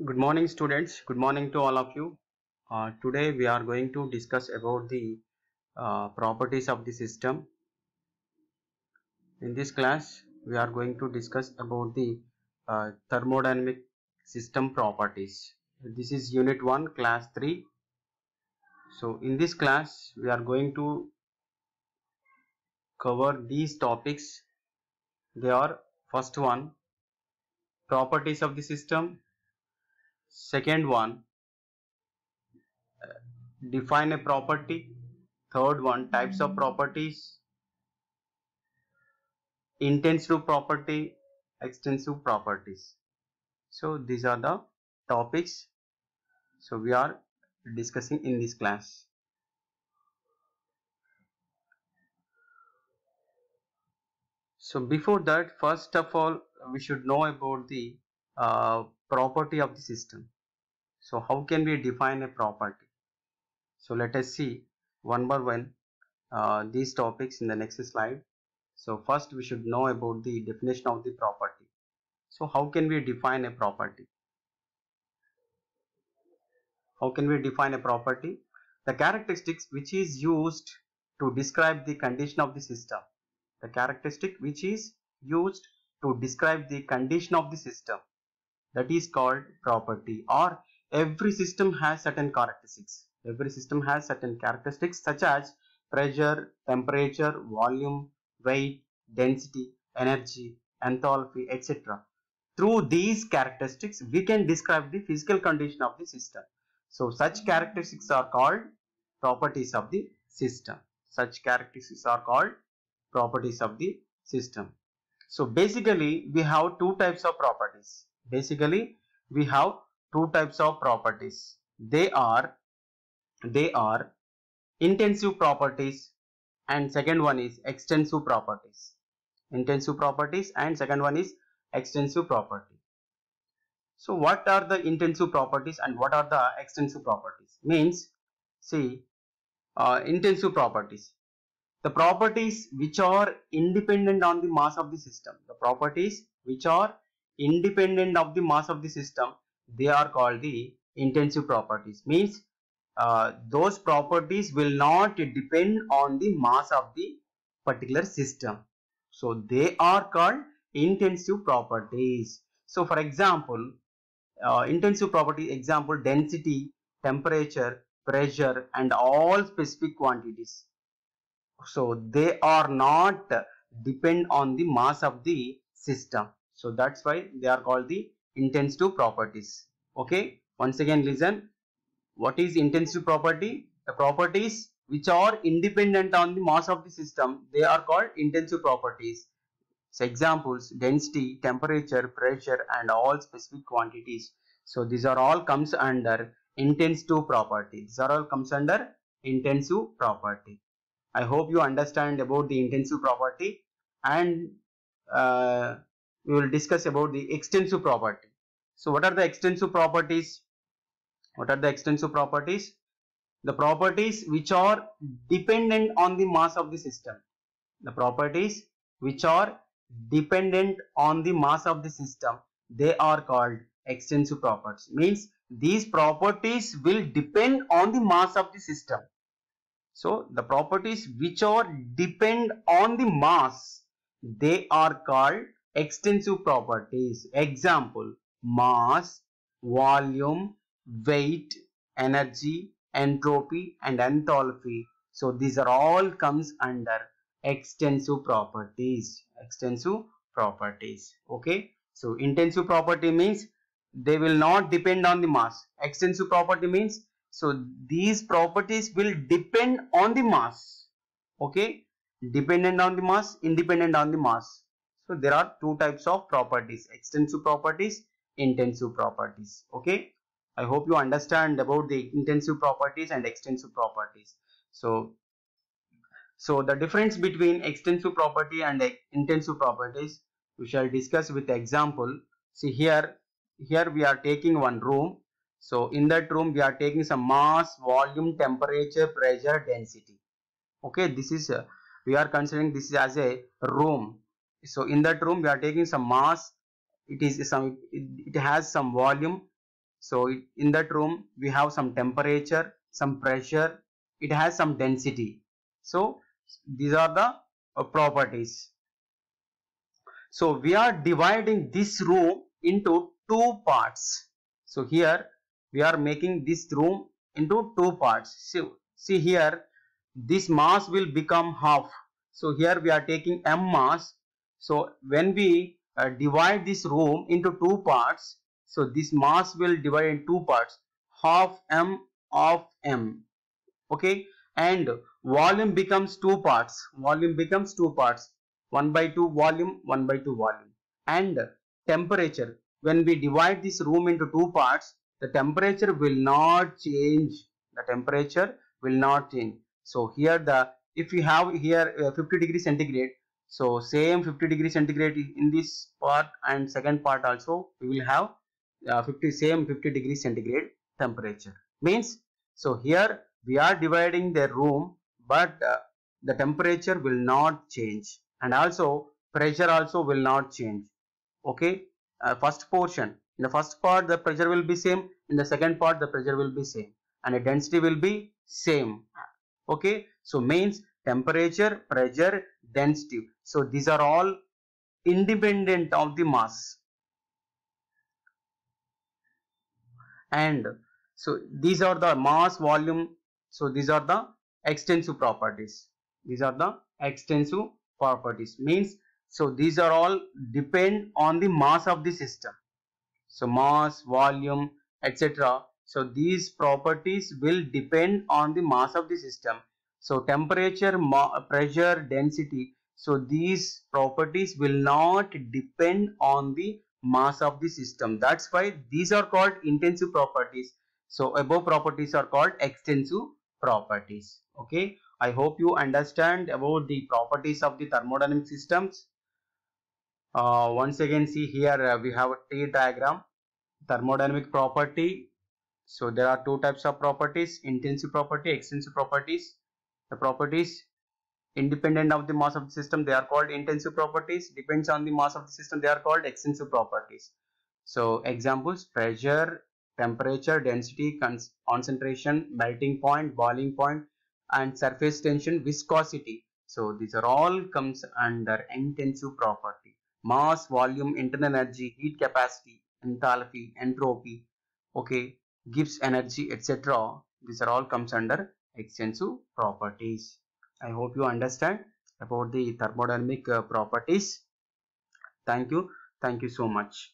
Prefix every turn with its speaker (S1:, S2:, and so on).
S1: Good morning, students. Good morning to all of you. Today we are going to discuss about the properties of the system. In this class, we are going to discuss about the thermodynamic system properties. This is Unit 1, Class 3. So, in this class, we are going to cover these topics. They are first one, properties of the system. Second one, define a property. Third one, types of properties. Intensive property, extensive properties. So these are the topics so we are discussing in this class. So before that, first of all, we should know about the property of the system. So how can we define a property? So let us see one by one these topics in the next slide. So first we should know about the definition of the property. So how can we define a property? How can we define a property? The characteristics which is used to describe the condition of the system. The characteristic which is used to describe the condition of the system, that is called property. Or every system has certain characteristics. Every system has certain characteristics such as pressure, temperature, volume, weight, density, energy, enthalpy, etc. Through these characteristics, we can describe the physical condition of the system. So such characteristics are called properties of the system. Such characteristics are called properties of the system. So basically we have two types of properties. Basically we have two types of properties. They are intensive properties and second one is extensive properties. Intensive properties and second one is extensive property. So what are the intensive properties and what are the extensive properties? Means, see, intensive properties. The properties which are independent on the mass of the system. The properties which are independent of the mass of the system, they are called the intensive properties. Means, those properties will not depend on the mass of the particular system. So they are called intensive properties. So for example, intensive property example, density, temperature, pressure and all specific quantities. So they are not depend on the mass of the system. So that's why they are called the intensive properties. Okay, once again listen. What is intensive property? The properties which are independent on the mass of the system, they are called intensive properties. So examples, density, temperature, pressure and all specific quantities. So these are all comes under intensive property. These are all comes under intensive property. I hope you understand about the intensive property, and we will discuss about the extensive property. So what are the extensive properties? What are the extensive properties? The properties which are dependent on the mass of the system. The properties which are dependent on the mass of the system, they are called extensive properties. Means these properties will depend on the mass of the system. So the properties which are depend on the mass, they are called extensive properties. Example, mass, volume, weight, energy, entropy and enthalpy. So these are all comes under extensive properties. Extensive properties. Okay. So intensive property means they will not depend on the mass. Extensive property means so these properties will depend on the mass. Okay, dependent on the mass, independent on the mass. So there are two types of properties: extensive properties, intensive properties. Okay, I hope you understand about the intensive properties and extensive properties. So the difference between extensive property and intensive properties we shall discuss with example. See here we are taking one room. So in that room we are taking some mass, volume, temperature, pressure, density. Okay, this is we are considering this as a room. So in that room we are taking some mass, it has some volume, So in that room we have some temperature, some pressure, it has some density. So these are the properties. So we are dividing this room into two parts. So here we are making this room into two parts. So see here, this mass will become half. So here we are taking m mass. So when we divide this room into two parts, so this mass will divide in two parts, half m of m. Okay, and volume becomes two parts. Volume becomes two parts. 1 by 2 volume, 1 by 2 volume. And temperature, when we divide this room into two parts, the temperature will not change. The temperature will not change. So here if we have here 50 degree centigrade, so same 50 degree centigrade in this part, and second part also we will have 50 degree centigrade temperature. Means, so here we are dividing the room, but the temperature will not change, and also pressure also will not change. Okay, first portion, in the first part the pressure will be same, in the second part the pressure will be same, and the density will be same. Okay, so means temperature, pressure, density, so these are all independent of the mass. And so these are the mass, volume, so these are the extensive properties. These are the extensive properties, means, so these are all depend on the mass of the system. So mass, volume, etc. So these properties will depend on the mass of the system. So temperature, pressure, density, so these properties will not depend on the mass of the system. That's why these are called intensive properties. So above properties are called extensive properties. Okay, I hope you understand about the properties of the thermodynamic systems. Once again, see here we have a T diagram. Thermodynamic property, so there are two types of properties: intensive property, extensive properties. The properties independent of the mass of the system, they are called intensive properties. Depends on the mass of the system, they are called extensive properties. So examples: pressure, temperature, density, concentration, melting point, boiling point, and surface tension, viscosity. So these are all comes under intensive property. Mass, volume, internal energy, heat capacity, enthalpy, entropy, okay, gives energy, etc. These are all comes under extensive properties. I hope you understand about the thermodynamic properties. Thank you so much.